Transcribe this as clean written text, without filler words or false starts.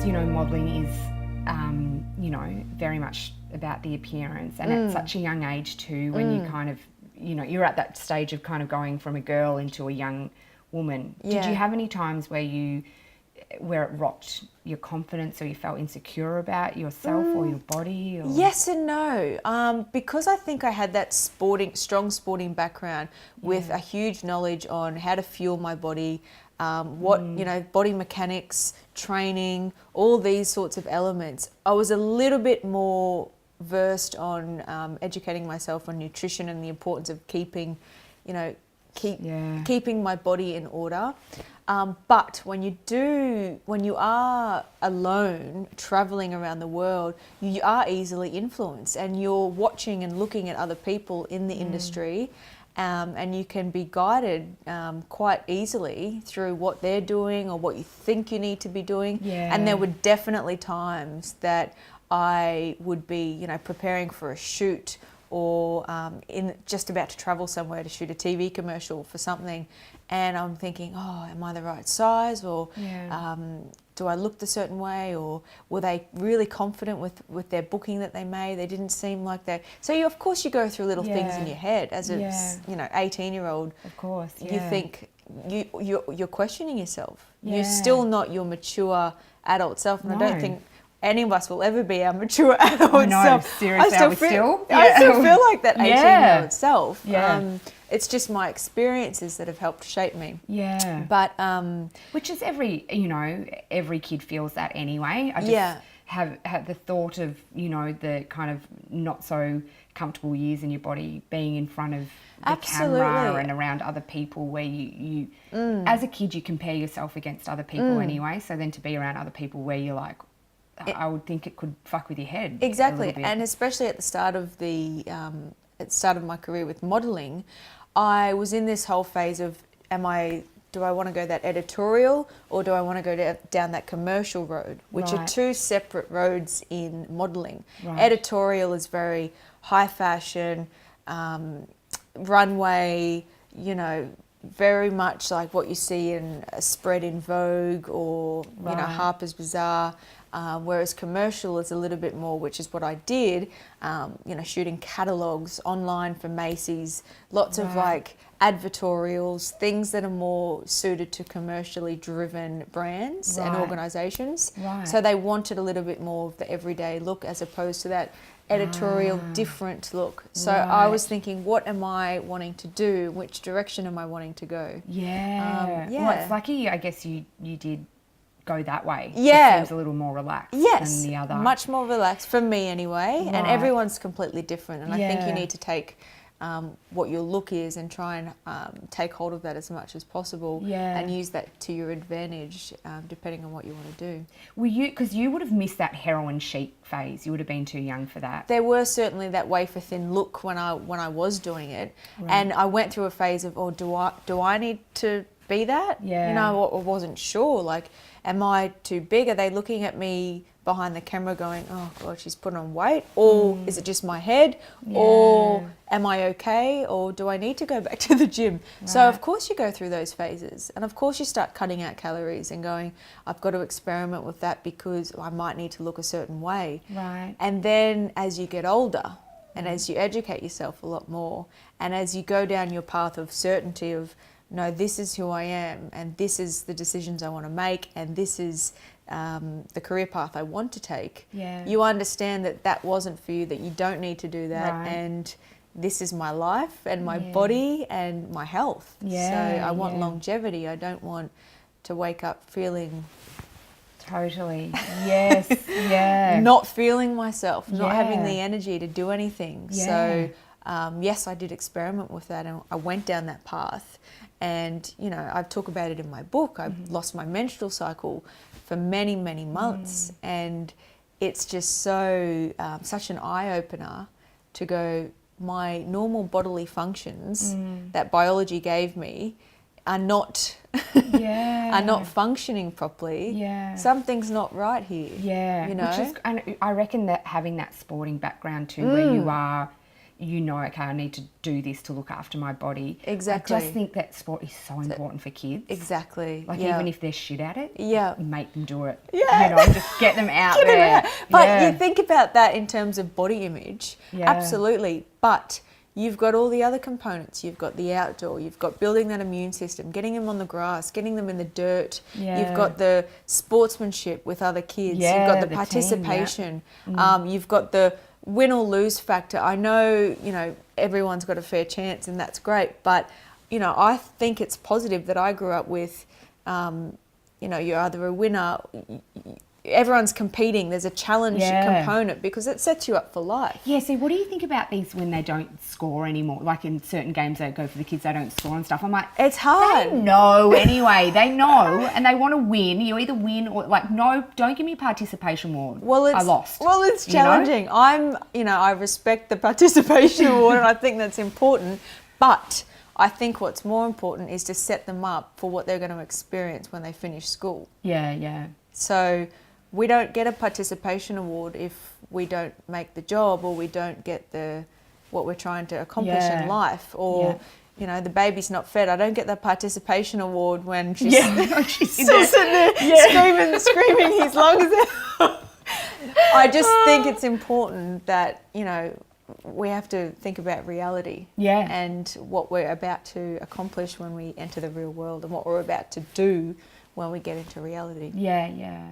you know, modelling is, you know, very much about the appearance, and at such a young age too, when you kind of, you know, you're at that stage of kind of going from a girl into a young woman. Yeah. Did you have any times where it rocked your confidence, or you felt insecure about yourself or your body? Or? Yes and no. Because I think I had that strong sporting background with a huge knowledge on how to fuel my body, what, you know, body mechanics, training, all these sorts of elements. I was a little bit more versed on educating myself on nutrition and the importance of keeping, you know, keeping my body in order. But when you are alone traveling around the world, you are easily influenced, and you're watching and looking at other people in the industry, and you can be guided quite easily through what they're doing or what you think you need to be doing. Yeah. And there were definitely times that I would be, you know, preparing for a shoot, or just about to travel somewhere to shoot a TV commercial for something, and I'm thinking, oh, am I the right size, or do I look the certain way, or were they really confident with their booking that they made? They didn't seem like that. So of course you go through little things in your head as a 18-year-old. Of course, you think you're questioning yourself. You're still not your mature adult self, and I don't think any of us will ever be our mature adult self. Seriously, I still feel like that 18-year-old self. Yeah. It's just my experiences that have helped shape me. Yeah. But which is every kid feels that anyway. I just have the thought of, you know, the kind of not so comfortable years in your body, being in front of the camera and around other people, where you as a kid you compare yourself against other people anyway. So then to be around other people where you're like, I would think it could fuck with your head. Exactly, and especially at the start of my career with modelling, I was in this whole phase of, do I want to go that editorial, or do I want to go down that commercial road, which are two separate roads in modelling. Right. Editorial is very high fashion, runway, you know, very much like what you see in a spread in Vogue or you know, Harper's Bazaar. Whereas commercial is a little bit more, which is what I did, you know, shooting catalogs online for Macy's, lots of like advertorials, things that are more suited to commercially driven brands and organisations. Right. So they wanted a little bit more of the everyday look as opposed to that editorial different look. So I was thinking, what am I wanting to do? Which direction am I wanting to go? Yeah. Well, it's lucky, I guess you did go that way. Yeah. It seems a little more relaxed than the other. Much more relaxed for me anyway. Right. And everyone's completely different. And I think you need to take what your look is and try and take hold of that as much as possible and use that to your advantage depending on what you want to do. Were you, because you would have missed that heroin chic phase, you would have been too young for that. There were certainly that wafer thin look when I was doing it. Right. And I went through a phase of, do I need to be that? Yeah. You know, I wasn't sure, like, am I too big? Are they looking at me behind the camera going, oh God, she's putting on weight? Or is it just my head? Yeah. Or am I okay? Or do I need to go back to the gym? Right. So of course you go through those phases. And of course you start cutting out calories and going, I've got to experiment with that because I might need to look a certain way. Right. And then as you get older and as you educate yourself a lot more, and as you go down your path of certainty of, no, this is who I am, and this is the decisions I want to make, and this is the career path I want to take. Yeah. You understand that that wasn't for you, that you don't need to do that, and this is my life and my body and my health. Yeah. So I want longevity. I don't want to wake up feeling... Totally. Yes. Yeah. Not feeling myself, not having the energy to do anything. Yeah. So yes, I did experiment with that, and I went down that path. And, you know, I talk about it in my book. I've lost my menstrual cycle for many, many months. And it's just so, such an eye-opener to go, my normal bodily functions that biology gave me are not are not functioning properly. Yeah. Something's not right here. Yeah. You know? And I reckon that having that sporting background too, where you are, you know, okay, I need to do this to look after my body. Exactly. I just think that sport is so important for kids. Exactly. Like even if they're shit at it, make them do it. Yeah. You know, just get them out there. But you think about that in terms of body image. Yeah. Absolutely. But you've got all the other components. You've got the outdoor. You've got building that immune system, getting them on the grass, getting them in the dirt. Yeah. You've got the sportsmanship with other kids. Yeah, You've got the team, participation. You've got the win or lose factor. I know, you know, everyone's got a fair chance and that's great. But, you know, I think it's positive that I grew up with, you know, you're either a winner, everyone's competing, there's a challenge component because it sets you up for life. Yeah, so what do you think about these when they don't score anymore? Like in certain games that go for the kids, they don't score and stuff. I'm like, it's hard. They know anyway. They know and they want to win. You either win or like, no, don't give me a participation award. Well, I lost. Well, it's challenging. You know? I respect the participation award and I think that's important. But I think what's more important is to set them up for what they're going to experience when they finish school. Yeah, yeah. So we don't get a participation award if we don't make the job or we don't get what we're trying to accomplish in life, or you know, the baby's not fed. I don't get the participation award when she's, she's still sitting there screaming his lungs out. I just think it's important that, you know, we have to think about reality and what we're about to accomplish when we enter the real world and what we're about to do when we get into reality. Yeah, yeah.